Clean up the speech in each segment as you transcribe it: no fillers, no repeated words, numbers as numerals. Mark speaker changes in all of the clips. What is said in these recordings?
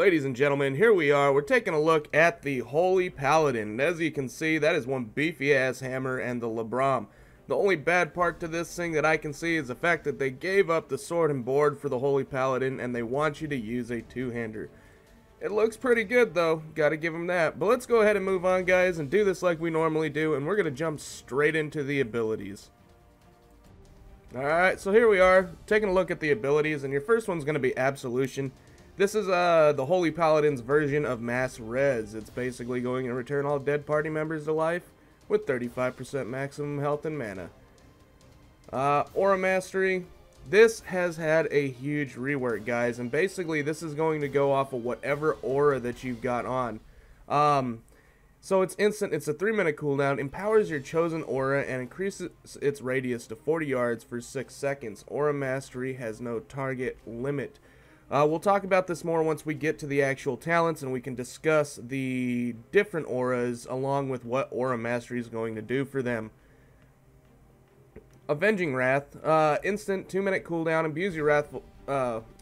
Speaker 1: Ladies and gentlemen, here we are. We're taking a look at the Holy Paladin. As you can see, that is one beefy-ass hammer and the Labram. The only bad part to this thing that I can see is the fact that they gave up the sword and board for the Holy Paladin, and they want you to use a two-hander. It looks pretty good, though. Gotta give them that. But let's go ahead and move on, guys, and do this like we normally do, and we're gonna jump straight into the abilities. Alright, so here we are, taking a look at the abilities, and your first one's gonna be Absolution. This is the Holy Paladin's version of Mass Res. It's basically going to return all dead party members to life with 35% maximum health and mana. Aura Mastery. This has had a huge rework, guys, and basically this is going to go off of whatever aura that you've got on. So it's instant, it's a 3-minute cooldown, empowers your chosen aura and increases its radius to 40 yards for 6 seconds. Aura Mastery has no target limit. We'll talk about this more once we get to the actual talents, and we can discuss the different auras along with what Aura Mastery is going to do for them. Avenging Wrath. Instant 2-minute cooldown. Imbues your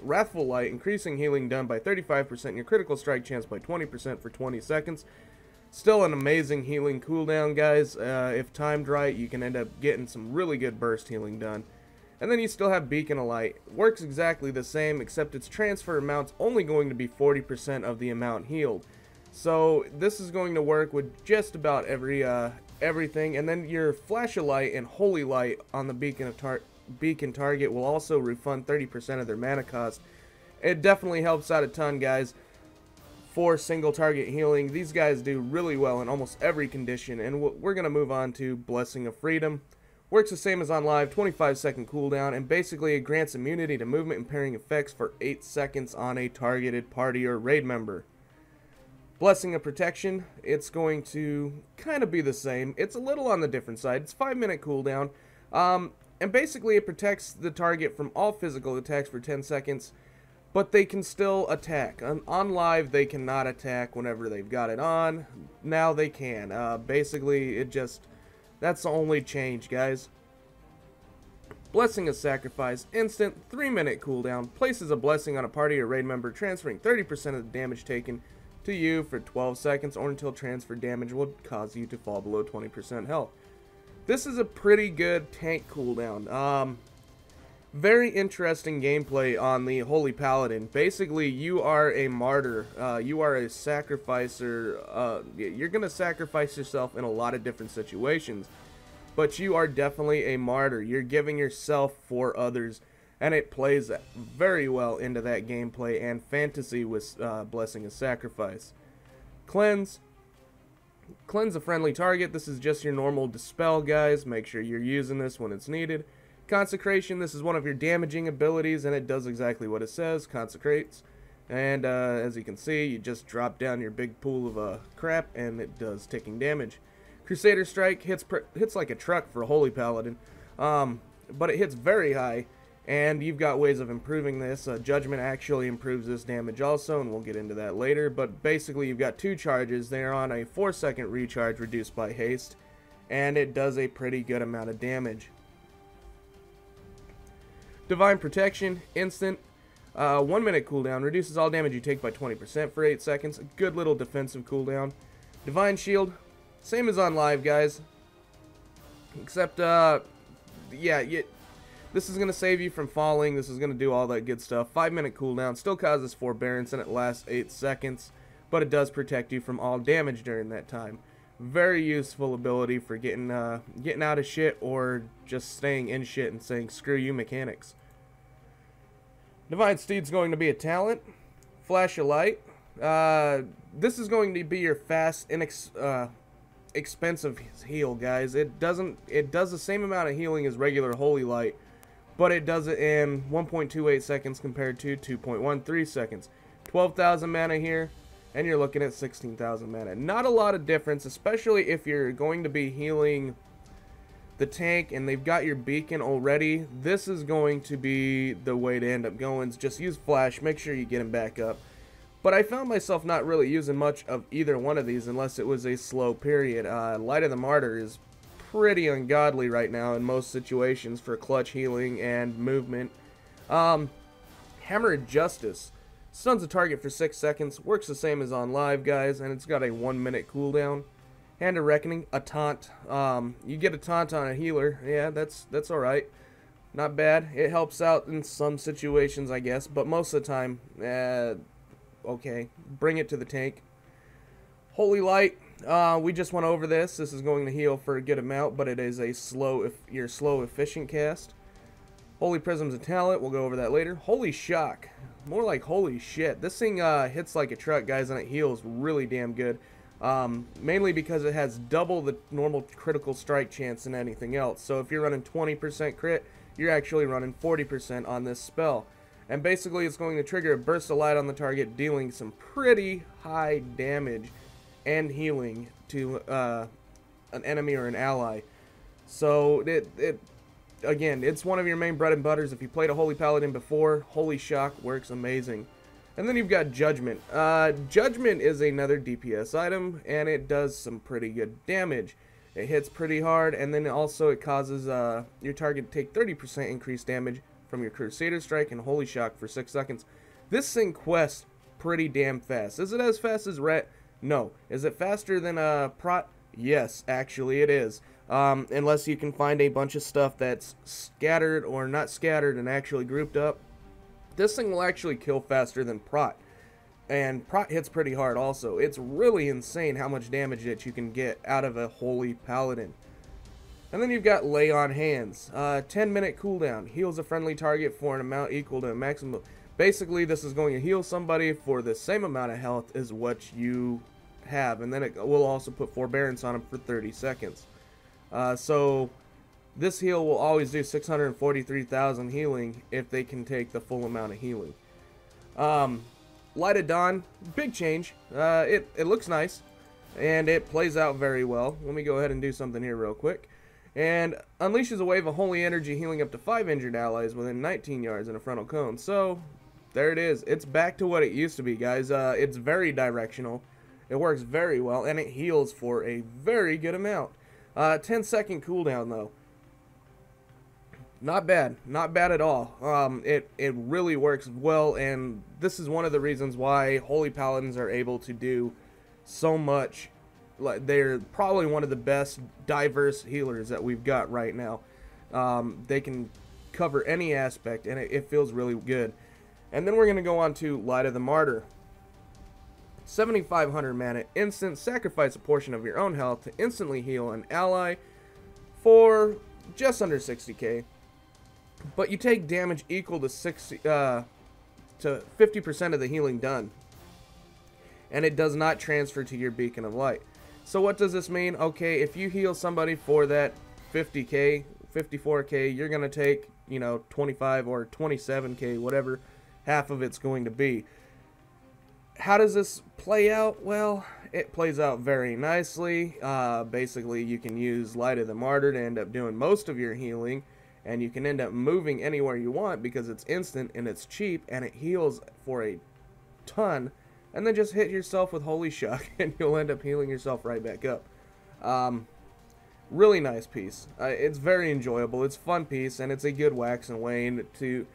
Speaker 1: Wrathful Light, increasing healing done by 35% and your critical strike chance by 20% for 20 seconds. Still an amazing healing cooldown, guys. If timed right, you can end up getting some really good burst healing done. And then you still have Beacon of Light. Works exactly the same, except its transfer amount's only going to be 40% of the amount healed. So this is going to work with just about everything. And then your Flash of Light and Holy Light on the Beacon target will also refund 30% of their mana cost. It definitely helps out a ton, guys. For single target healing, these guys do really well in almost every condition. And we're going to move on to Blessing of Freedom. Works the same as on live, 25-second cooldown, and basically it grants immunity to movement impairing effects for 8 seconds on a targeted party or raid member. Blessing of Protection, it's going to kind of be the same. It's a little on the different side. It's 5-minute cooldown, and basically it protects the target from all physical attacks for 10 seconds, but they can still attack. On live, they cannot attack whenever they've got it on. Now they can. Basically, that's the only change, guys. Blessing of Sacrifice. Instant 3-minute cooldown. Places a blessing on a party or raid member, transferring 30% of the damage taken to you for 12 seconds or until transfer damage will cause you to fall below 20% health. This is a pretty good tank cooldown. Very interesting gameplay on the Holy Paladin. Basically, you are a martyr. You are a sacrificer. You're going to sacrifice yourself in a lot of different situations. But you are definitely a martyr. You're giving yourself for others. And it plays very well into that gameplay and fantasy with Blessing of Sacrifice. Cleanse. Cleanse a friendly target. This is just your normal dispel, guys. Make sure you're using this when it's needed. Consecration, this is one of your damaging abilities, and it does exactly what it says, consecrates. And as you can see, you just drop down your big pool of crap, and it does ticking damage. Crusader Strike hits like a truck for a Holy Paladin, but it hits very high, and you've got ways of improving this. Judgment actually improves this damage also, and we'll get into that later. But basically, you've got 2 charges. They're on a 4-second recharge reduced by haste, and it does a pretty good amount of damage. Divine Protection, instant, 1-minute cooldown, reduces all damage you take by 20% for 8 seconds, a good little defensive cooldown. Divine Shield, same as on live, guys, except, yeah, this is going to save you from falling, this is going to do all that good stuff. 5-minute cooldown, still causes forbearance, and it lasts 8 seconds, but it does protect you from all damage during that time. Very useful ability for getting out of shit or just staying in shit and saying screw you mechanics. Divine Steed's going to be a talent. Flash of Light. This is going to be your fast, expensive heal, guys. It does the same amount of healing as regular Holy Light, but it does it in 1.28 seconds compared to 2.13 seconds. 12,000 mana here. And you're looking at 16,000 mana. Not a lot of difference, especially if you're going to be healing the tank and they've got your beacon already. This is going to be the way to end up going. Just use Flash, make sure you get him back up. But I found myself not really using much of either one of these unless it was a slow period. Light of the Martyr is pretty ungodly right now in most situations for clutch healing and movement. Hammer of Justice. Stuns a target for 6 seconds, works the same as on live, guys, and it's got a 1-minute cooldown. Hand of Reckoning, a taunt. You get a taunt on a healer. Yeah, that's alright. Not bad. It helps out in some situations, I guess, but most of the time, okay. Bring it to the tank. Holy Light, we just went over this. This is going to heal for a good amount, but it is a slow, efficient cast. Holy Prism's a talent. We'll go over that later. Holy Shock. More like holy shit. This thing hits like a truck, guys, and it heals really damn good. Mainly because it has double the normal critical strike chance than anything else. So if you're running 20% crit, you're actually running 40% on this spell. And basically it's going to trigger a burst of light on the target, dealing some pretty high damage and healing to an enemy or an ally. So again, it's one of your main bread and butters. If you played a Holy Paladin before, Holy Shock works amazing. And then you've got Judgment. Judgment is another DPS item, and it does some pretty good damage. It hits pretty hard, and then also it causes your target to take 30% increased damage from your Crusader Strike and Holy Shock for 6 seconds. This thing quests pretty damn fast. Is it as fast as Ret? No. Is it faster than Prot? Yes, actually it is. Unless you can find a bunch of stuff that's scattered or not scattered and actually grouped up. This thing will actually kill faster than Prot. And Prot hits pretty hard also. It's really insane how much damage that you can get out of a Holy Paladin. And then you've got Lay on Hands. 10-minute cooldown. Heals a friendly target for an amount equal to a maximum. Basically, this is going to heal somebody for the same amount of health as what you have. And then it will also put Forbearance on them for 30 seconds. So this heal will always do 643,000 healing if they can take the full amount of healing. Light of Dawn, big change. It looks nice, and it plays out very well. Let me go ahead and do something here real quick. And unleashes a wave of holy energy, healing up to 5 injured allies within 19 yards in a frontal cone. So, there it is. It's back to what it used to be, guys. It's very directional. It works very well, and it heals for a very good amount. 10-second cooldown, though. Not bad. Not bad at all. It really works well, and this is one of the reasons why Holy Paladins are able to do so much. They're probably one of the best diverse healers that we've got right now. They can cover any aspect, and it feels really good. And then we're going to go on to Light of the Martyr. 7,500 mana, instant, sacrifice a portion of your own health to instantly heal an ally for just under 60k. But you take damage equal to 50% of the healing done. And it does not transfer to your Beacon of Light. So what does this mean? Okay, if you heal somebody for that 50k, 54k, you're going to take, 25 or 27k, whatever half of it's going to be. How does this play out? Well, it plays out very nicely. Basically, you can use Light of the Martyr to end up doing most of your healing. And you can end up moving anywhere you want because it's instant and it's cheap and it heals for a ton. And then just hit yourself with Holy Shock and you'll end up healing yourself right back up. Really nice piece. It's very enjoyable. It's a fun piece, and it's a good wax and wane to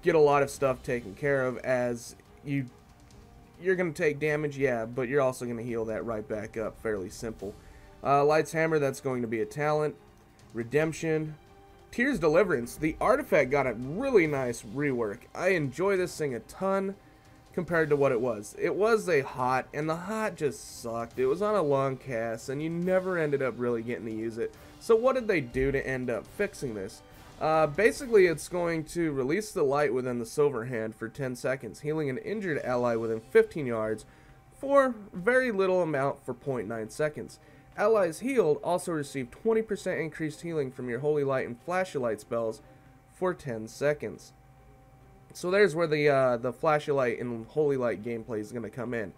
Speaker 1: get a lot of stuff taken care of, as you're going to take damage, yeah, but you're also going to heal that right back up. Fairly simple. Light's Hammer, that's going to be a talent. Redemption. Tears Deliverance. The artifact got a really nice rework. I enjoy this thing a ton compared to what it was. It was a hot, and the hot just sucked. It was on a long cast, and you never ended up really getting to use it. So what did they do to end up fixing this? Basically, it's going to release the light within the Silver Hand for 10 seconds, healing an injured ally within 15 yards for very little amount for 0.9 seconds. Allies healed also receive 20% increased healing from your Holy Light and Flash of Light spells for 10 seconds. So there's where the Flash of Light and Holy Light gameplay is going to come in.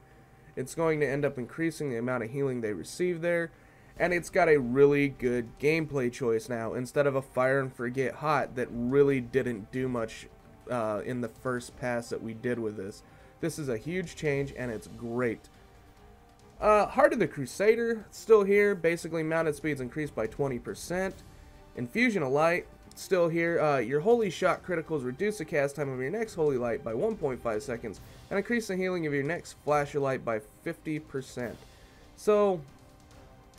Speaker 1: It's going to end up increasing the amount of healing they receive there. And it's got a really good gameplay choice now, instead of a Fire and Forget hot that really didn't do much in the first pass that we did with this. This is a huge change, and it's great. Heart of the Crusader, still here. Basically, mounted speeds increased by 20%. Infusion of Light, still here, your Holy Shot criticals reduce the cast time of your next Holy Light by 1.5 seconds and increase the healing of your next Flash of Light by 50%. So,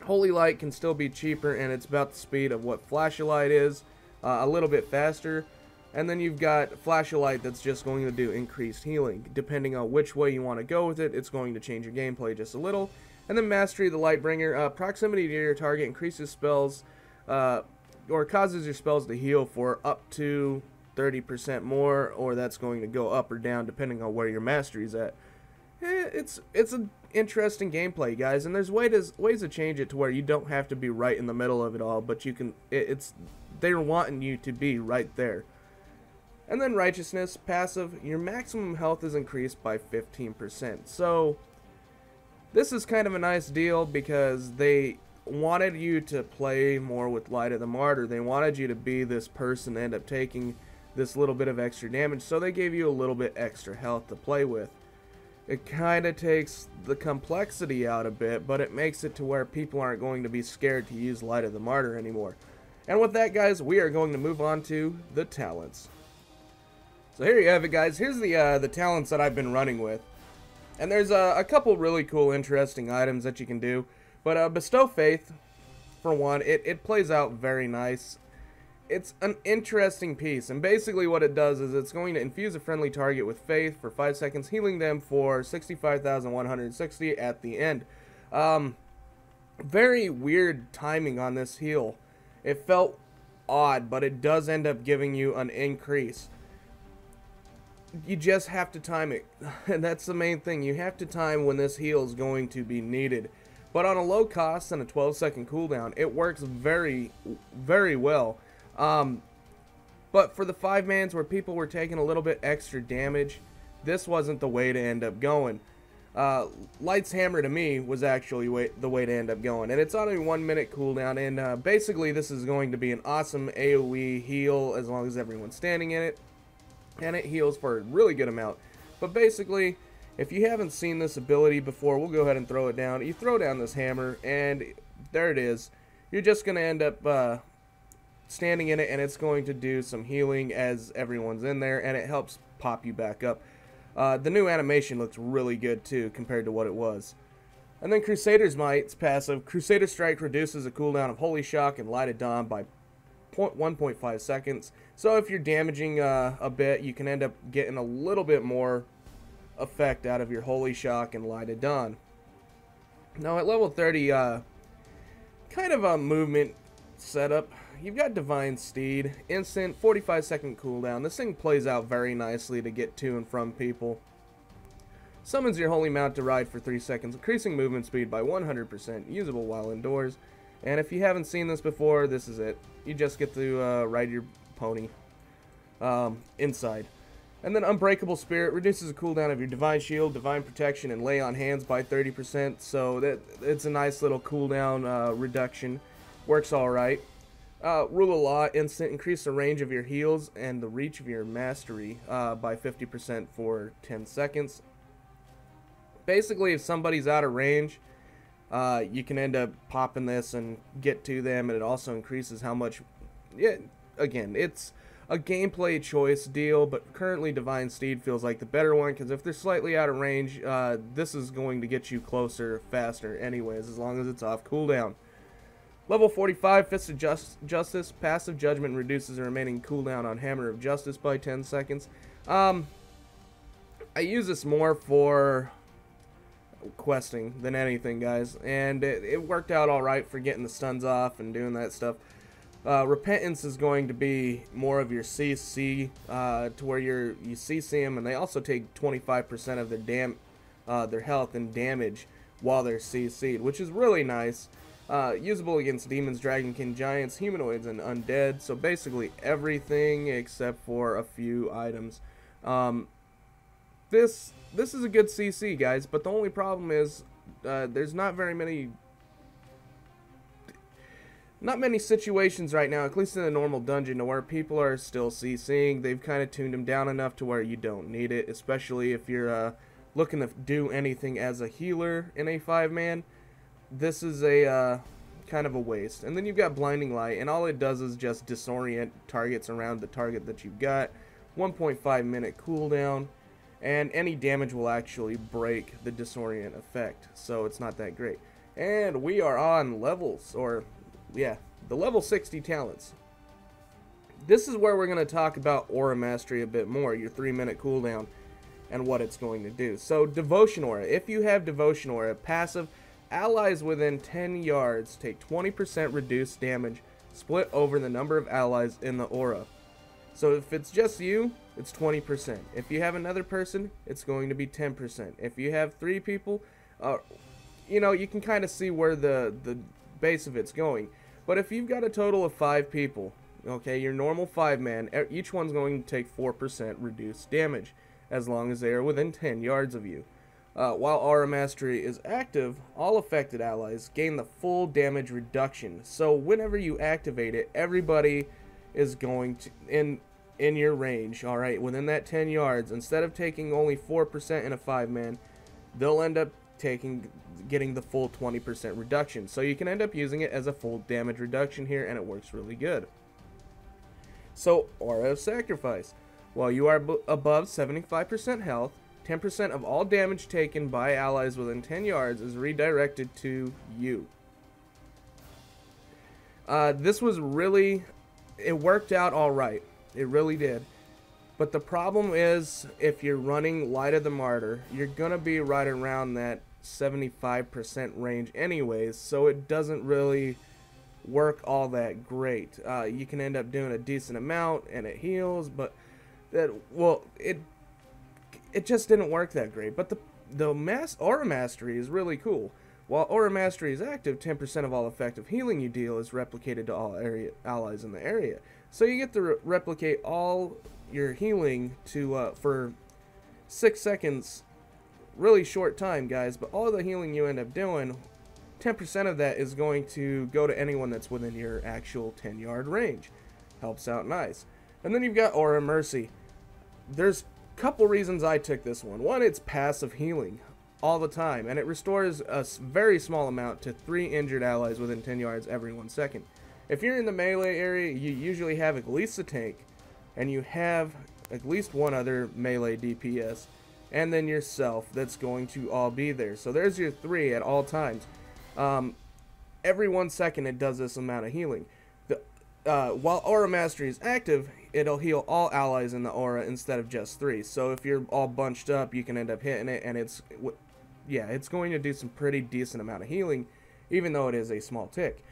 Speaker 1: Holy Light can still be cheaper, and it's about the speed of what Flash of Light is, a little bit faster. And then you've got Flash of Light that's just going to do increased healing. Depending on which way you want to go with it, it's going to change your gameplay just a little. And then Mastery of the Lightbringer, proximity to your target increases spells, or causes your spells to heal for up to 30% more, or that's going to go up or down depending on where your mastery is at. It's an interesting gameplay, guys, and there's ways to change it to where you don't have to be right in the middle of it all, but you can. They're wanting you to be right there. And then Righteousness, passive, your maximum health is increased by 15%. So this is kind of a nice deal because they wanted you to play more with Light of the Martyr. They wanted you to be this person and end up taking this little bit of extra damage, so they gave you a little bit extra health to play with. It kind of takes the complexity out a bit, but it makes it to where people aren't going to be scared to use Light of the Martyr anymore. And with that, guys, we are going to move on to the talents. So here you have it, guys. Here's the talents that I've been running with. And there's a couple really cool, interesting items that you can do. But Bestow Faith, for one, it plays out very nice. It's an interesting piece, and basically what it does is it's going to infuse a friendly target with Faith for 5 seconds, healing them for 65,160 at the end. Very weird timing on this heal. It felt odd, but it does end up giving you an increase. You just have to time it, and that's the main thing. You have to time when this heal is going to be needed. But on a low cost and a 12-second cooldown, it works very, very well. But for the 5-mans where people were taking a little bit extra damage, this wasn't the way to end up going. Light's Hammer to me was actually the way to end up going, and it's on a 1-minute cooldown, and basically this is going to be an awesome AoE heal as long as everyone's standing in it, and it heals for a really good amount. But basically, if you haven't seen this ability before, we'll go ahead and throw it down. You throw down this hammer, and there it is. You're just going to end up standing in it, and it's going to do some healing as everyone's in there, and it helps pop you back up. The new animation looks really good too compared to what it was. And then Crusader's Might's passive. Crusader Strike reduces the cooldown of Holy Shock and Light of Dawn by 1.5 seconds. So if you're damaging a bit, you can end up getting a little bit more effect out of your Holy Shock and Light of Dawn. Now at level 30, kind of a movement setup. You've got Divine Steed, instant 45-second cooldown. This thing plays out very nicely to get to and from people. Summons your Holy Mount to ride for 3 seconds, increasing movement speed by 100%, usable while indoors. And if you haven't seen this before, this is it. You just get to ride your pony inside. And then Unbreakable Spirit reduces the cooldown of your Divine Shield, Divine Protection, and Lay on Hands by 30%. So it's a nice little cooldown reduction. Works alright. Rule of Law, instant, increase the range of your heals and the reach of your mastery by 50% for 10 seconds. Basically, if somebody's out of range, you can end up popping this and get to them, and it also increases how much. Yeah, again, it's a gameplay choice deal, but currently Divine Steed feels like the better one, because if they're slightly out of range, this is going to get you closer faster anyways, as long as it's off cooldown. Level 45, Fist of Justice. Passive Judgment reduces the remaining cooldown on Hammer of Justice by 10 seconds. I use this more for questing than anything, guys, and it worked out alright for getting the stuns off and doing that stuff. Repentance is going to be more of your CC, to where you CC them, and they also take 25% of their health and damage while they're CC'd, which is really nice. Usable against demons, dragonkin, giants, humanoids, and undead. So basically everything except for a few items. This is a good CC, guys, but the only problem is there's not many situations right now, at least in the normal dungeon, to where people are still CCing. They've kind of tuned them down enough to where you don't need it, especially if you're looking to do anything as a healer in a 5-man. This is a kind of a waste. And then you've got Blinding Light, and all it does is just disorient targets around the target that you've got. 1.5 minute cooldown, and any damage will actually break the disorient effect, so it's not that great. And we are on levels, or yeah, the level 60 talents. This is where we're going to talk about Aura Mastery a bit more, your 3-minute cooldown, and what it's going to do. So Devotion Aura. If you have Devotion Aura, passive, allies within 10 yards take 20% reduced damage split over the number of allies in the aura. So if it's just you, it's 20%. If you have another person, it's going to be 10%. If you have 3 people, you know, you can kind of see where the base of it's going. But if you've got a total of 5 people, okay, your normal 5-man, each one's going to take 4% reduced damage, as long as they are within 10 yards of you. While Aura Mastery is active, all affected allies gain the full damage reduction. So whenever you activate it, everybody is going to, in your range, alright, within that 10 yards, instead of taking only 4% in a 5-man, they'll end up getting the full 20% reduction. So you can end up using it as a full damage reduction here, and it works really good. So, Aura of Sacrifice. While you are above 75% health, 10% of all damage taken by allies within 10 yards is redirected to you. This was really, it worked out alright. It really did. But the problem is, if you're running Light of the Martyr, you're going to be right around that 75% range anyways, so it doesn't really work all that great. You can end up doing a decent amount, and it heals, but it just didn't work that great. But the Aura Mastery is really cool. While Aura Mastery is active, 10% of all effective healing you deal is replicated to all allies in the area. So you get to replicate all your healing to for 6 seconds. Really short time, guys, but all the healing you end up doing, 10% of that is going to go to anyone that's within your actual 10-yard range. Helps out nice. And then you've got Aura Mercy. There's a couple reasons I took this one. One, it's passive healing all the time, and it restores a very small amount to 3 injured allies within 10 yards every 1 second. If you're in the melee area, you usually have at least a tank, and you have at least one other melee DPS, and then yourself that's going to all be there. So there's your 3 at all times. Every 1 second it does this amount of healing. While Aura Mastery is active, it'll heal all allies in the aura instead of just 3. So if you're all bunched up, you can end up hitting it, and it's going to do some pretty decent amount of healing, even though it is a small tick.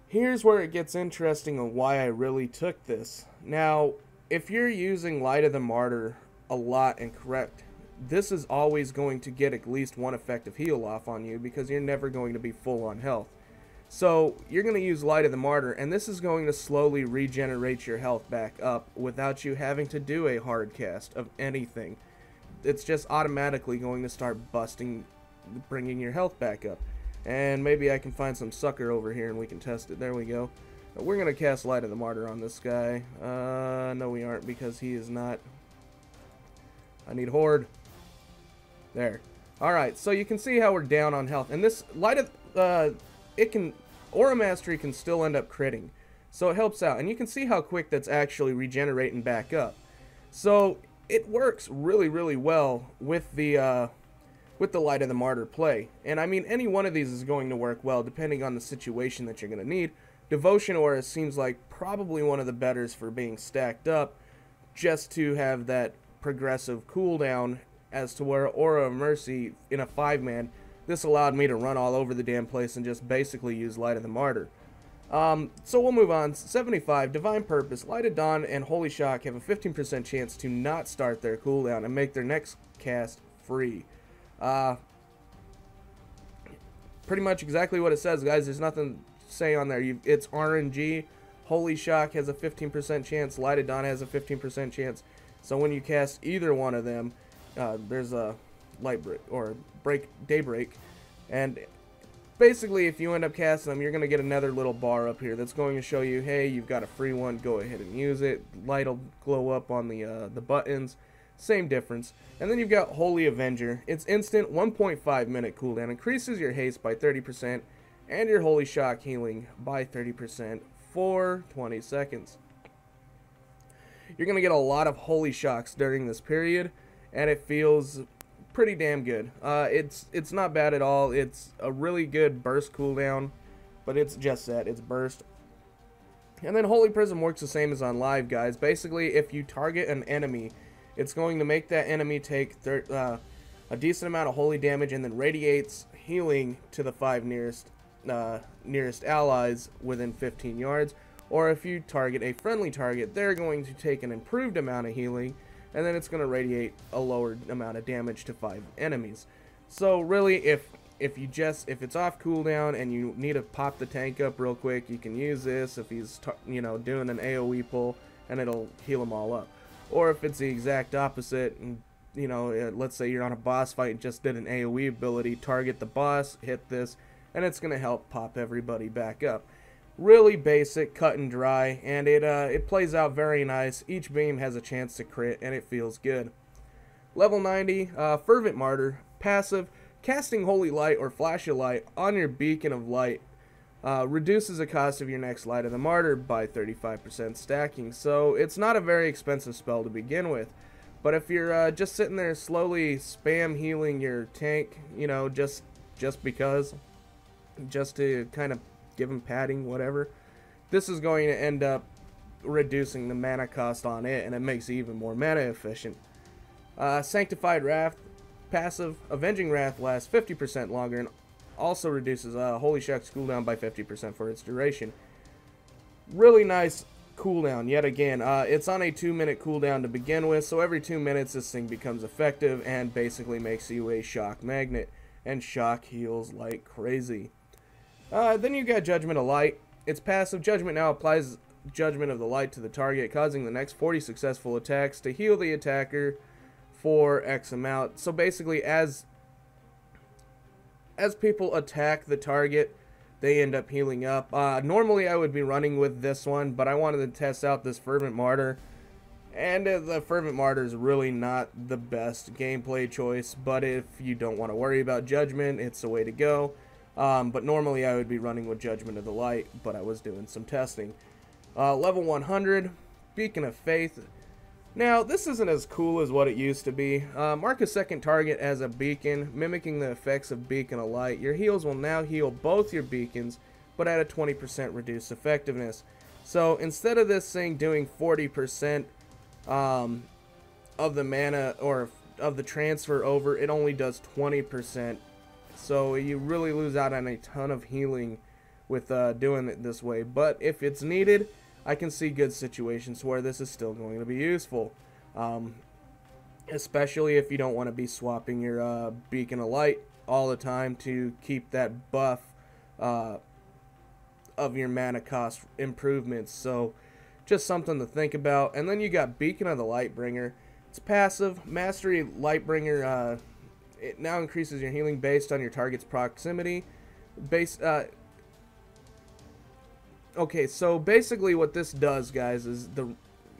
Speaker 1: Here's where it gets interesting on why I really took this. Now, if you're using Light of the Martyr a lot and correct, this is always going to get at least 1 effective heal off on you, because you're never going to be full on health. So you're going to use Light of the Martyr, and this is going to slowly regenerate your health back up without you having to do a hard cast of anything. It's just automatically going to start bringing your health back up. And maybe I can find some sucker over here and we can test it. There we go. We're going to cast Light of the Martyr on this guy. No we aren't, because he is not. I need Horde. There. Alright, so you can see how we're down on health. And this Light of... Aura Mastery can still end up critting, so it helps out, and you can see how quick that's actually regenerating back up. So it works really, really well with the Light of the Martyr play, and I mean any one of these is going to work well depending on the situation that you're going to need. Devotion Aura seems like probably one of the betters for being stacked up, just to have that progressive cooldown, as to where Aura of Mercy in a 5-man. This allowed me to run all over the damn place and just basically use Light of the Martyr. So we'll move on. 75, Divine Purpose. Light of Dawn and Holy Shock have a 15% chance to not start their cooldown and make their next cast free. Pretty much exactly what it says, guys. There's nothing to say on there. It's RNG. Holy Shock has a 15% chance. Light of Dawn has a 15% chance. So when you cast either one of them, there's a light break or daybreak, and basically if you end up casting them, you're going to get another little bar up here that's going to show you, hey, you've got a free one, go ahead and use it. Light will glow up on the buttons, same difference. And then you've got Holy Avenger. It's instant, 1.5 minute cooldown, increases your haste by 30%, and your Holy Shock healing by 30% for 20 seconds. You're going to get a lot of Holy Shocks during this period, and it feels pretty damn good. It's not bad at all. It's a really good burst cooldown, but it's just that, it's burst. And then Holy Prism works the same as on live, guys. Basically, if you target an enemy, it's going to make that enemy take a decent amount of holy damage and then radiates healing to the 5 nearest allies within 15 yards. Or if you target a friendly target, they're going to take an improved amount of healing, and then it's going to radiate a lower amount of damage to 5 enemies. So really, if it's off cooldown and you need to pop the tank up real quick, you can use this if he's doing an AoE pull, and it'll heal them all up. Or if it's the exact opposite, and let's say you're on a boss fight and just did an AoE ability, target the boss, hit this, and it's going to help pop everybody back up. Really basic, cut and dry, and it plays out very nice. Each beam has a chance to crit, and it feels good. Level 90, Fervent Martyr, passive. Casting Holy Light or Flash of Light on your Beacon of Light reduces the cost of your next Light of the Martyr by 35% stacking. So it's not a very expensive spell to begin with. But if you're just sitting there slowly spam healing your tank, just because, just to kind of give him padding, whatever, this is going to end up reducing the mana cost on it, and it makes it even more mana efficient. Sanctified Wrath, passive. Avenging Wrath lasts 50% longer and also reduces Holy Shock's cooldown by 50% for its duration. Really nice cooldown yet again. It's on a 2-minute cooldown to begin with, so every 2 minutes this thing becomes effective and basically makes you a shock magnet, and shock heals like crazy. Then you got Judgment of Light. It's passive. Judgment now applies Judgment of the Light to the target, causing the next 40 successful attacks to heal the attacker for X amount. So basically, as people attack the target, they end up healing up. Normally I would be running with this one, but I wanted to test out this Fervent Martyr, and the Fervent Martyr is really not the best gameplay choice, but if you don't want to worry about Judgment, it's the way to go. But normally I would be running with Judgment of the Light, but I was doing some testing. Level 100, Beacon of Faith. Now, this isn't as cool as what it used to be. Mark a second target as a beacon, mimicking the effects of Beacon of Light. Your heals will now heal both your beacons, but at a 20% reduced effectiveness. So, instead of this thing doing 40% of the mana, or of the transfer over, it only does 20%. So, you really lose out on a ton of healing with doing it this way. But if it's needed, I can see good situations where this is still going to be useful, especially if you don't want to be swapping your Beacon of Light all the time to keep that buff of your mana cost improvements. So just something to think about. And then you got Beacon of the Lightbringer. It's passive. Mastery Lightbringer, it now increases your healing based on your target's proximity. Okay, so basically what this does, guys, is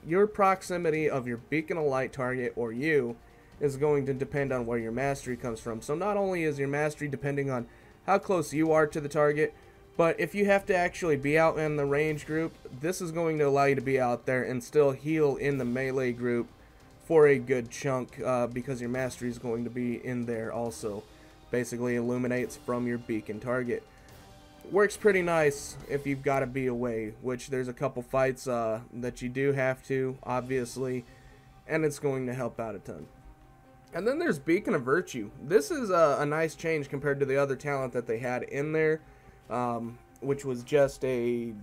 Speaker 1: your proximity of your Beacon of Light target, or you, is going to depend on where your mastery comes from. So not only is your mastery depending on how close you are to the target, but if you have to actually be out in the range group, this is going to allow you to be out there and still heal in the melee group for a good chunk, because your mastery is going to be in there also. Basically illuminates from your beacon target. Works pretty nice if you've got to be away, which there's a couple fights that you do have to, obviously, and it's going to help out a ton. And then there's Beacon of Virtue. This is a nice change compared to the other talent that they had in there, which was just it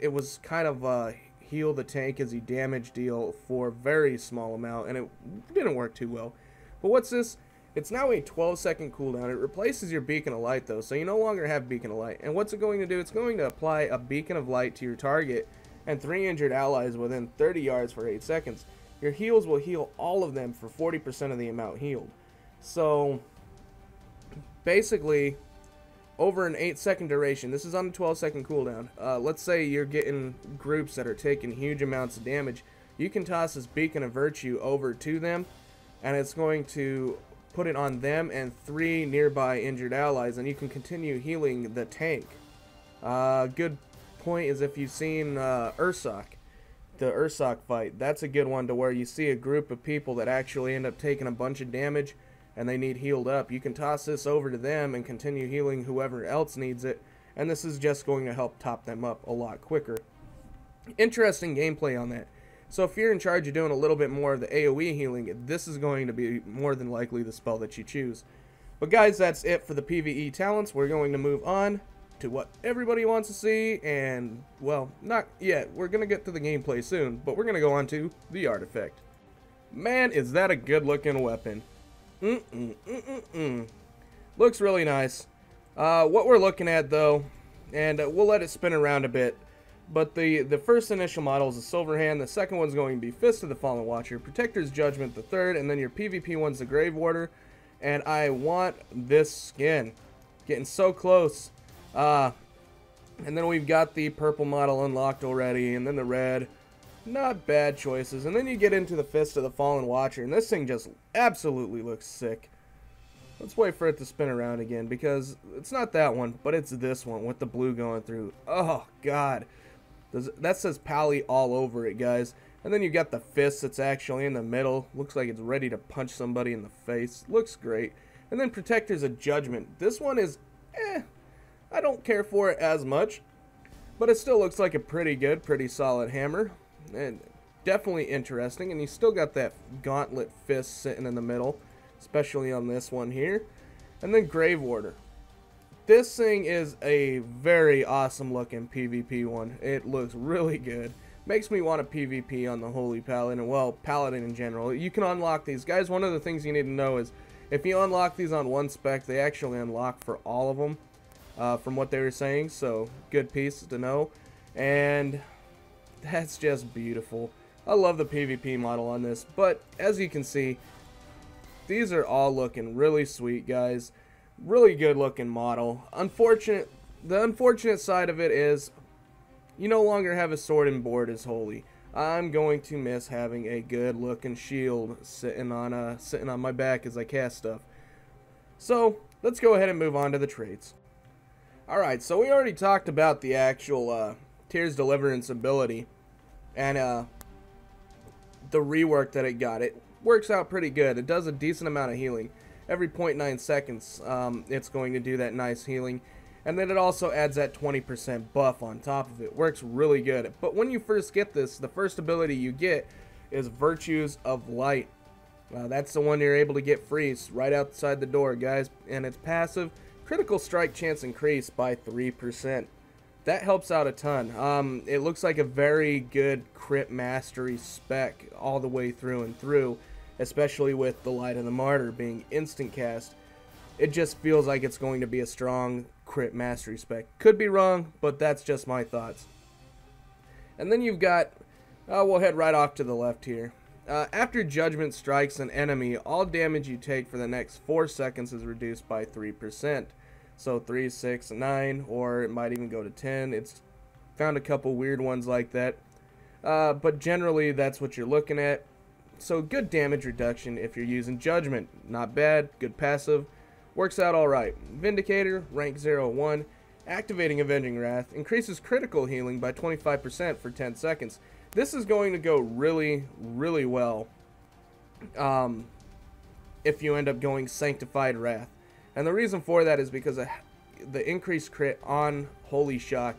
Speaker 1: was kind of a heal the tank as you damage deal for a very small amount, and it didn't work too well. But what's this? It's now a 12-second cooldown. It replaces your Beacon of Light, though, so you no longer have Beacon of Light. And what's it going to do? It's going to apply a Beacon of Light to your target and 3 injured allies within 30 yards for 8 seconds. Your heals will heal all of them for 40% of the amount healed. So, basically, over an 8-second duration, this is on a 12-second cooldown. Let's say you're getting groups that are taking huge amounts of damage. You can toss this Beacon of Virtue over to them, and it's going to put it on them and 3 nearby injured allies, and you can continue healing the tank. Good point is if you've seen Ursoc, the Ursoc fight. That's a good one to where you see a group of people that actually end up taking a bunch of damage and they need healed up. You can toss this over to them and continue healing whoever else needs it, and this is just going to help top them up a lot quicker. Interesting gameplay on that. So if you're in charge of doing a little bit more of the AoE healing, this is going to be more than likely the spell that you choose. But guys, that's it for the PvE talents. We're going to move on to what everybody wants to see, and, well, not yet. We're going to get to the gameplay soon, but we're going to go on to the artifact. Man, is that a good looking weapon. Looks really nice. What we're looking at, though, and we'll let it spin around a bit, but the first initial model is the Silver Hand, the second one's going to be Fist of the Fallen Watcher, Protector's Judgment the third, and then your PvP one's the Grave Warder, and I want this skin. Getting so close. And then we've got the purple model unlocked already, and then the red. Not bad choices. And then you get into the Fist of the Fallen Watcher, and this thing just absolutely looks sick. Let's wait for it to spin around again, because it's not that one, but it's this one with the blue going through. Oh, God. That says Pally all over it, guys. And then you've got the fist that's actually in the middle. Looks like it's ready to punch somebody in the face. Looks great. And then Protector's a Judgment. This one is, I don't care for it as much, but it still looks like a pretty solid hammer. And definitely interesting. And you still got that gauntlet fist sitting in the middle, especially on this one here. And then Grave Warder. This thing is a very awesome looking PvP one. It looks really good. Makes me want a PvP on the Holy Paladin, and well, Paladin in general. You can unlock these. Guys, one of the things you need to know is if you unlock these on one spec, they actually unlock for all of them, from what they were saying, so good piece to know. And that's just beautiful. I love the PvP model on this, but as you can see, these are all looking really sweet, guys. Really good looking model. The unfortunate side of it is you no longer have a sword and board as holy. I'm going to miss having a good looking shield sitting on my back as I cast stuff. So let's go ahead and move on to the traits. Alright, so we already talked about the actual Tears Deliverance ability and the rework that it got. It works out pretty good. It does a decent amount of healing. Every 0.9 seconds, it's going to do that nice healing. And then it also adds that 20% buff on top of it. Works really good. But when you first get this, the first ability you get is Virtues of Light. That's the one you're able to get free right outside the door, guys. And it's passive. Critical strike chance increased by 3%. That helps out a ton. It looks like a very good crit mastery spec all the way through and through. Especially with the Light of the Martyr being instant cast. It just feels like it's going to be a strong crit mastery spec. Could be wrong, but that's just my thoughts. And then you've got, we'll head right off to the left here. After Judgment strikes an enemy, all damage you take for the next 4 seconds is reduced by 3%. So 3, 6, 9, or it might even go to 10. It's found a couple weird ones like that. But generally, that's what you're looking at. So good damage reduction if you're using Judgment. Not bad, good passive. Works out alright. Vindicator, rank 0-1. Activating Avenging Wrath. Increases critical healing by 25% for 10 seconds. This is going to go really, really well if you end up going Sanctified Wrath. And the reason for that is because of the increased crit on Holy Shock.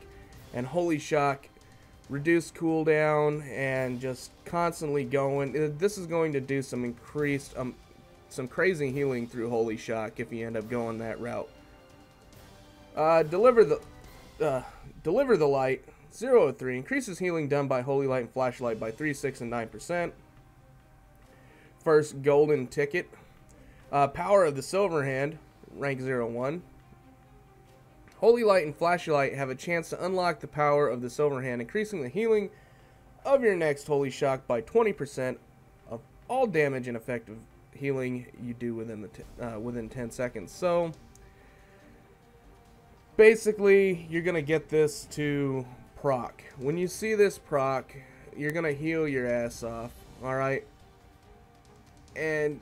Speaker 1: And Holy Shock reduced cooldown and just constantly going. This is going to do some increased, some crazy healing through Holy Shock if you end up going that route. Deliver the Light, 0-3, increases healing done by Holy Light and Flashlight by 3, 6, and 9%. First golden ticket. Power of the Silver Hand, rank 0-1. Holy Light and Flashlight have a chance to unlock the power of the Silver Hand, increasing the healing of your next Holy Shock by 20% of all damage and effective healing you do within 10 seconds. So basically, you're gonna get this to proc. When you see this proc, you're gonna heal your ass off. All right, and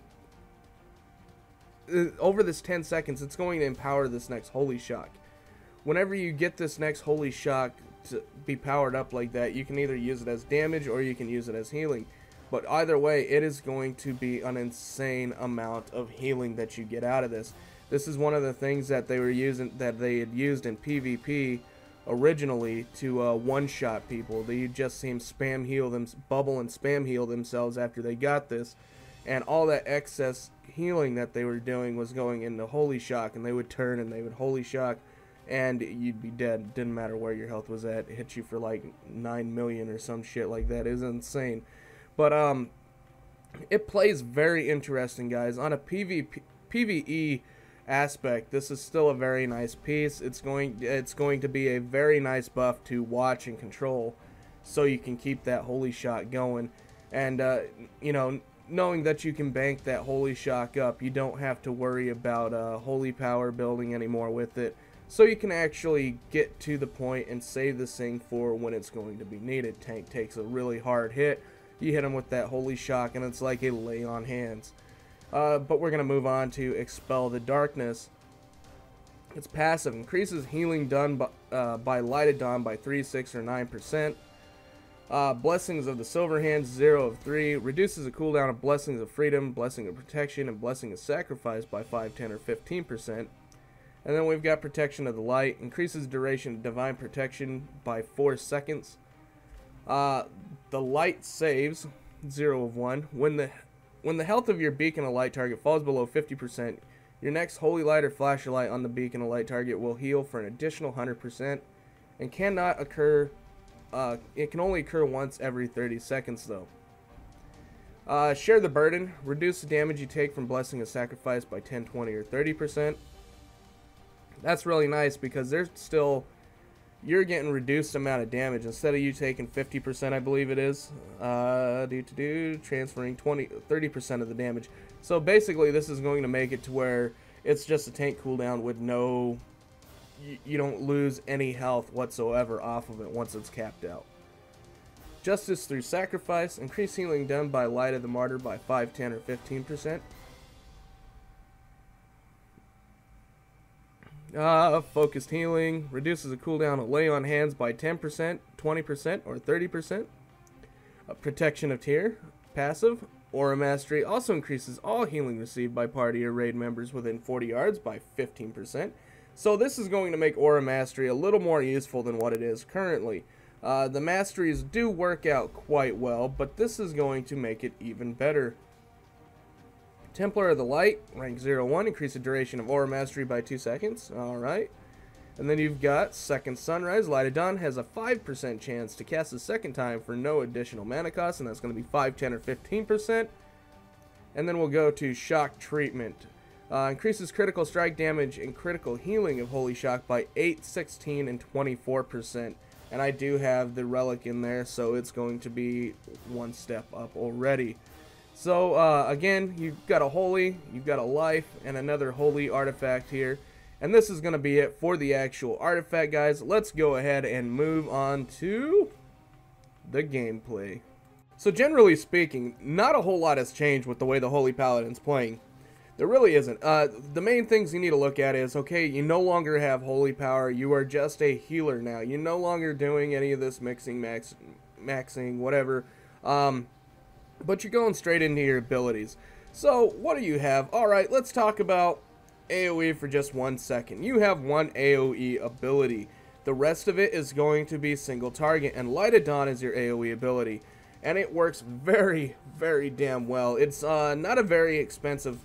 Speaker 1: over this 10 seconds, it's going to empower this next Holy Shock. Whenever you get this next Holy Shock to be powered up like that, you can either use it as damage or you can use it as healing. But either way, it is going to be an insane amount of healing that you get out of this. This is one of the things that they had used in PvP originally to one-shot people. They just seem spam heal them, bubble and spam heal themselves after they got this, and all that excess healing that they were doing was going into Holy Shock, and they would turn and they would Holy Shock, and you'd be dead. Didn't matter where your health was at. It hit you for like 9 million or some shit like that. It was insane. But it plays very interesting, guys. On a PvE aspect, this is still a very nice piece. It's going to be a very nice buff to watch and control, so you can keep that Holy Shock going. And you know, knowing that you can bank that Holy Shock up, you don't have to worry about holy power building anymore with it. So you can actually get to the point and save this thing for when it's going to be needed. Tank takes a really hard hit. You hit him with that Holy Shock, and it's like a lay on hands. But we're going to move on to Expel the Darkness. It's passive. Increases healing done by Lighted Dawn by 3, 6, or 9%. Blessings of the Silver Hands, 0 of 3. Reduces the cooldown of Blessings of Freedom, Blessing of Protection, and Blessing of Sacrifice by 5, 10, or 15%. And then we've got Protection of the Light. Increases duration of Divine Protection by 4 seconds. The light saves, 0 of 1. When the health of your beacon of light target falls below 50%, your next holy light or flash of light on the beacon of light target will heal for an additional 100%, and cannot occur. It can only occur once every 30 seconds, though. Share the burden. Reduce the damage you take from Blessing of Sacrifice by 10, 20, or 30%. That's really nice because you're getting reduced amount of damage instead of you taking 50%, I believe it is. Transferring 30% of the damage. So basically, this is going to make it to where it's just a tank cooldown with no. You don't lose any health whatsoever off of it once it's capped out. Justice through Sacrifice. Increase healing done by Light of the Martyr by 5, 10, or 15%. Focused healing. Reduces the cooldown of Lay on Hands by 10%, 20%, or 30%. Protection of Tear. Passive. Aura Mastery also increases all healing received by party or raid members within 40 yards by 15%. So this is going to make Aura Mastery a little more useful than what it is currently. The Masteries do work out quite well, but this is going to make it even better. Templar of the Light, rank 0-1, increase the duration of Aura Mastery by 2 seconds. Alright. And then you've got Second Sunrise. Light of Dawn has a 5% chance to cast a second time for no additional mana cost, and that's going to be 5, 10, or 15%. And then we'll go to Shock Treatment. Increases critical strike damage and critical healing of Holy Shock by 8, 16, and 24%. And I do have the relic in there, so it's going to be one step up already. So, again, you've got a holy, you've got a life, and another holy artifact here. And this is going to be it for the actual artifact, guys. Let's go ahead and move on to the gameplay. So, generally speaking, not a whole lot has changed with the way the Holy Paladin's playing. There really isn't. The main things you need to look at is, okay, you no longer have holy power. You are just a healer now. You're no longer doing any of this mixing, maxing, whatever. But you're going straight into your abilities. So, what do you have? Alright, let's talk about AoE for just 1 second. You have one AoE ability. The rest of it is going to be single target, and Light of Dawn is your AoE ability. And it works very, very damn well. It's not a very expensive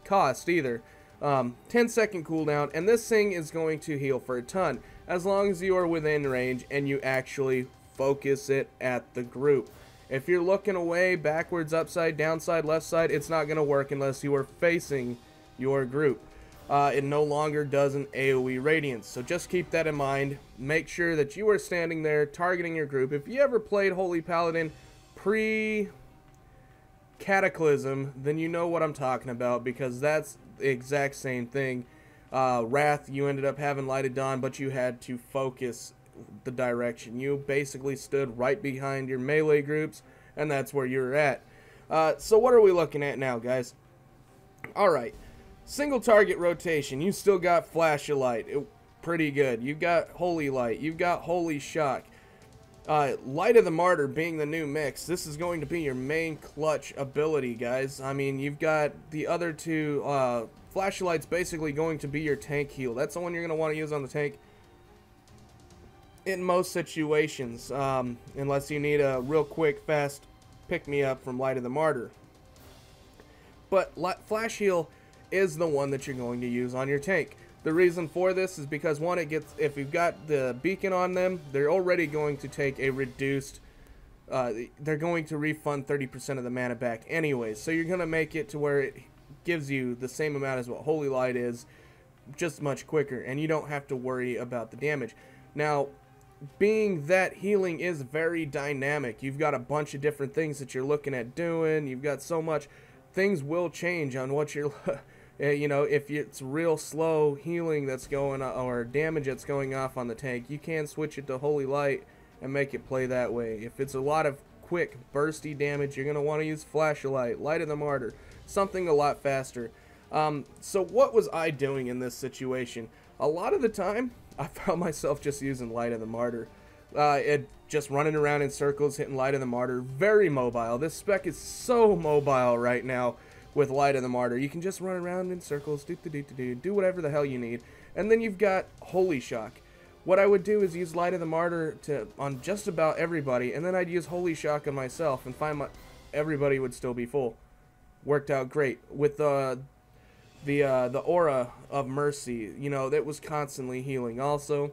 Speaker 1: cost either. 10-second cooldown, and this thing is going to heal for a ton, as long as you are within range and you actually focus it at the group. If you're looking away, backwards, upside, downside, left side, it's not going to work unless you are facing your group. It no longer does an AoE radiance, so just keep that in mind. Make sure that you are standing there targeting your group. If you ever played Holy Paladin pre-Cataclysm, then you know what I'm talking about, because that's the exact same thing. Wrath, you ended up having Light of Dawn, but you had to focus the direction. You basically stood right behind your melee groups, and that's where you're at. So what are we looking at now, guys? Alright, Single target rotation, you still got Flash of Light, pretty good. You've got Holy Light, you've got Holy Shock. Light of the Martyr being the new mix, this is going to be your main clutch ability, guys. I mean, you've got the other two, Flash of Light's basically going to be your tank heal. That's the one you're going to want to use on the tank in most situations, unless you need a real quick, fast pick-me-up from Light of the Martyr. But Flash Heal is the one that you're going to use on your tank. The reason for this is because, one, if you've got the beacon on them, they're already going to take a reduced, they're going to refund 30% of the mana back anyways. So you're going to make it to where it gives you the same amount as what Holy Light is, just much quicker, and you don't have to worry about the damage. Now, being that healing is very dynamic, you've got a bunch of different things that you're looking at doing, you've got so much, things will change on what you're, you know, if it's real slow healing that's going on, or damage that's going off on the tank, you can switch it to Holy Light and make it play that way. If it's a lot of quick, bursty damage, you're going to want to use Flash of Light, Light of the Martyr, something a lot faster. So what was I doing in this situation? A lot of the time, I found myself just using Light of the Martyr. Just running around in circles, hitting Light of the Martyr. Very mobile. This spec is so mobile right now with Light of the Martyr. You can just run around in circles, do whatever the hell you need. And then you've got Holy Shock. What I would do is use Light of the Martyr on just about everybody, and then I'd use Holy Shock on myself and find everybody would still be full. Worked out great. With the Aura of Mercy, you know, that was constantly healing also.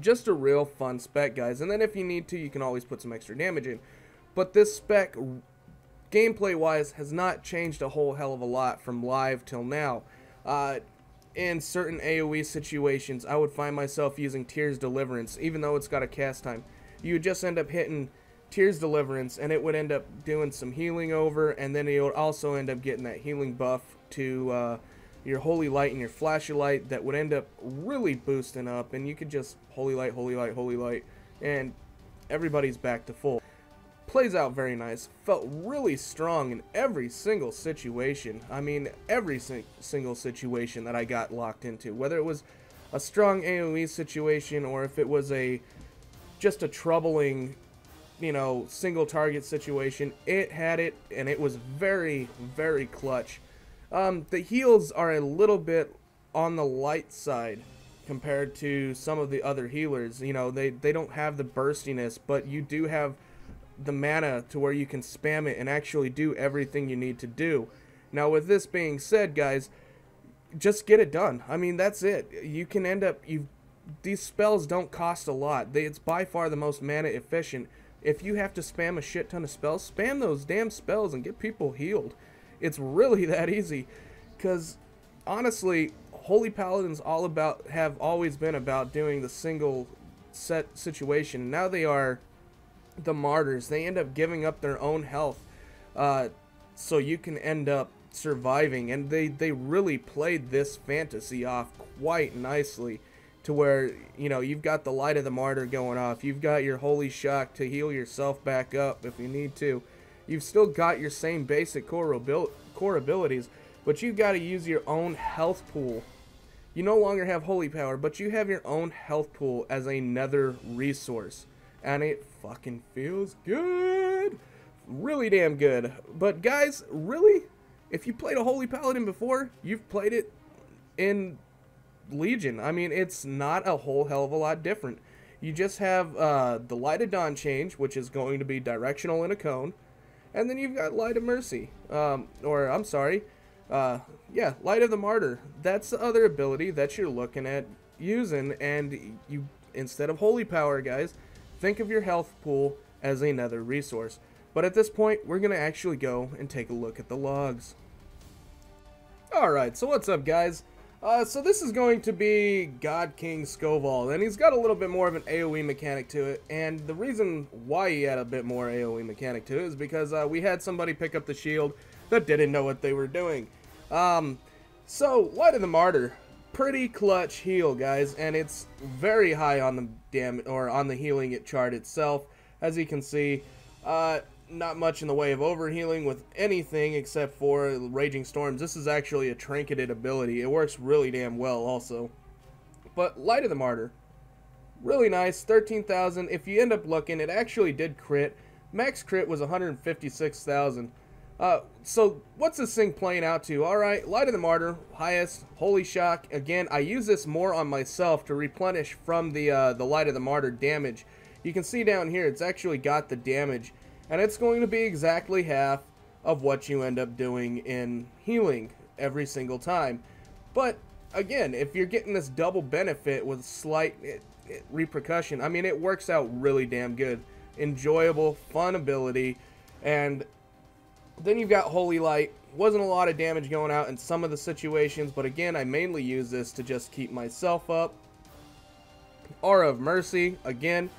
Speaker 1: Just a real fun spec, guys. And then if you need to, you can always put some extra damage in. But this spec, gameplay-wise, has not changed a whole hell of a lot from live till now. In certain AoE situations, I would find myself using Tears Deliverance, even though it's got a cast time. You would just end up hitting Tears Deliverance, and it would end up doing some healing over, and then it would also end up getting that healing buff to your Holy Light and your Flash of Light that would end up really boosting up, and you could just Holy Light, Holy Light, Holy Light, and everybody's back to full. Plays out very nice. Felt really strong in every single situation. I mean, every single situation that I got locked into, whether it was a strong AoE situation or if it was just a troubling, you know, single target situation, it had it, and it was very, very clutch. The heals are a little bit on the light side compared to some of the other healers. You know, they don't have the burstiness, but you do have the mana to where you can spam it and actually do everything you need to do. Now, with this being said, guys, just get it done. I mean, that's it. You can end up, these spells don't cost a lot. It's by far the most mana efficient. If you have to spam a shit ton of spells, spam those damn spells and get people healed. It's really that easy, because honestly, Holy Paladins have always been about doing the single set situation. Now they are the martyrs. They end up giving up their own health, so you can end up surviving, and they really played this fantasy off quite nicely, to where, you know, you've got the Light of the Martyr going off, you've got your Holy Shock to heal yourself back up if you need to. You've still got your same basic core abilities, but you've got to use your own health pool. You no longer have holy power, but you have your own health pool as another resource, and it fucking feels good. Really damn good. But guys, really, if you played a Holy Paladin before, you've played it in Legion. I mean, it's not a whole hell of a lot different. You just have the Light of Dawn change, which is going to be directional in a cone. And then you've got Light of Mercy, yeah, Light of the Martyr. That's the other ability that you're looking at using, and you, instead of holy power, guys, think of your health pool as another resource. But at this point, we're going to actually go and take a look at the logs. Alright, so what's up, guys? So this is going to be God King Skovald, and he's got a little bit more of an AoE mechanic to it, and the reason why he had a bit more AoE mechanic to it is because we had somebody pick up the shield that didn't know what they were doing. So Light of the Martyr, pretty clutch heal, guys, and it's very high on the damage, or on the healing chart itself. As you can see, not much in the way of overhealing with anything except for Raging Storms. This is actually a trinketed ability. It works really damn well also. But Light of the Martyr, really nice, 13,000. If you end up looking, it actually did crit. Max crit was 156,000. So what's this thing playing out to? Alright, Light of the Martyr, highest, Holy Shock. Again, I use this more on myself to replenish from the Light of the Martyr damage. You can see down here, it's actually got the damage. And it's going to be exactly half of what you end up doing in healing every single time. But, again, if you're getting this double benefit with slight repercussion, I mean, it works out really damn good. Enjoyable, fun ability, and then you've got Holy Light. Wasn't a lot of damage going out in some of the situations, but again, I mainly use this to just keep myself up. Aura of Mercy, again,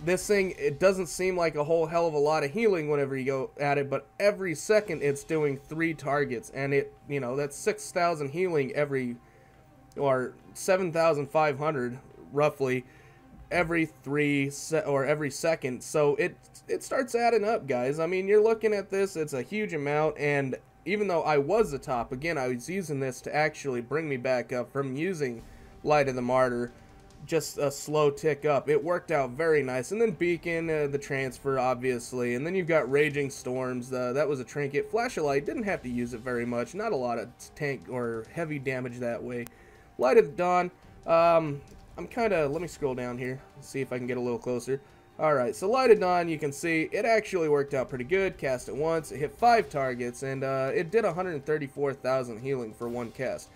Speaker 1: this thing, it doesn't seem like a whole hell of a lot of healing whenever you go at it, but every second it's doing 3 targets, and it, you know, that's 6,000 healing every, or 7,500 roughly, every every second. So it starts adding up, guys. I mean, you're looking at this, it's a huge amount, and even though I was the top, again, I was using this to actually bring me back up from using Light of the Martyr, just a slow tick up. It worked out very nice. And then Beacon, the transfer, obviously, and then you've got Raging Storms. That was a trinket. Flash of Light, didn't have to use it very much, not a lot of tank or heavy damage that way. Light of Dawn, I'm kind of, let me scroll down here, see if I can get a little closer. Alright, so Light of Dawn, you can see, it actually worked out pretty good. Cast it once, it hit 5 targets, and it did 134,000 healing for one cast.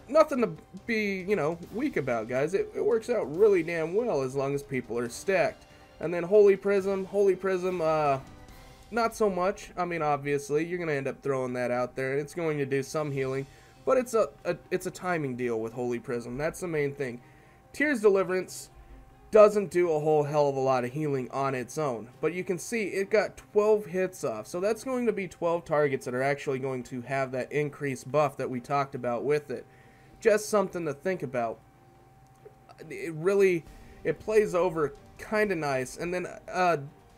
Speaker 1: Nothing to be, you know, weak about, guys. It works out really damn well as long as people are stacked. And then Holy Prism, not so much. I mean, obviously, you're going to end up throwing that out there, and it's going to do some healing. But it's a timing deal with Holy Prism. That's the main thing. Tears Deliverance doesn't do a whole hell of a lot of healing on its own. But you can see it got 12 hits off. So that's going to be 12 targets that are actually going to have that increased buff that we talked about with it. Just something to think about. It plays over kind of nice. And then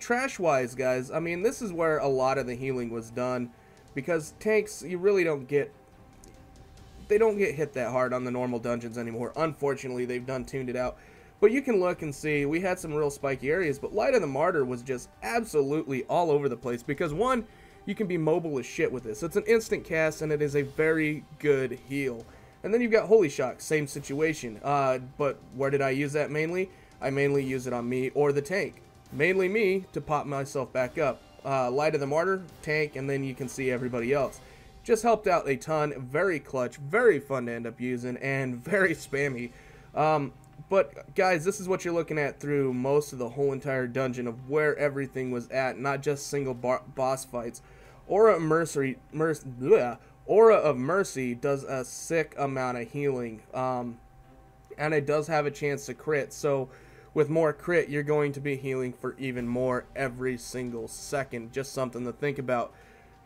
Speaker 1: trash-wise, guys, I mean, this is where a lot of the healing was done. Because tanks, you really don't get... They don't get hit that hard on the normal dungeons anymore. Unfortunately, they've tuned it out. But you can look and see, we had some real spiky areas, but Light of the Martyr was just absolutely all over the place. Because one, you can be mobile as shit with this. It's an instant cast, and it is a very good heal. And then you've got Holy Shock, same situation. But where did I use that mainly? I mainly use it on me or the tank. Mainly me to pop myself back up. Light of the Martyr, tank, and then you can see everybody else. Just helped out a ton, very clutch, very fun to end up using, and very spammy. But guys, this is what you're looking at through most of the whole entire dungeon of where everything was at, not just single boss fights. Aura of Mercy does a sick amount of healing, and it does have a chance to crit. So with more crit, you're going to be healing for even more every single second. Just something to think about.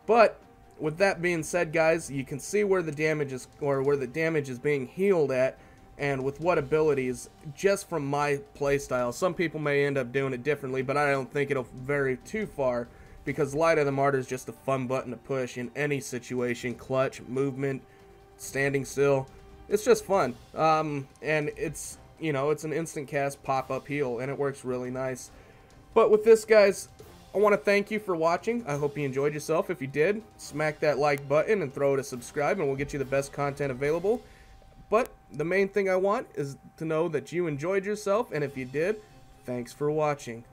Speaker 1: But with that being said, guys, you can see where the damage is, or where the damage is being healed at, and with what abilities, just from my playstyle. Some people may end up doing it differently, but I don't think it'll vary too far, because Light of the Martyr is just a fun button to push in any situation. Clutch, movement, standing still. It's just fun. And it's, you know, it's an instant cast pop-up heal, and it works really nice. But with this, guys, I want to thank you for watching. I hope you enjoyed yourself. If you did, smack that like button and throw it a subscribe, and we'll get you the best content available. But the main thing I want is to know that you enjoyed yourself, and if you did, thanks for watching.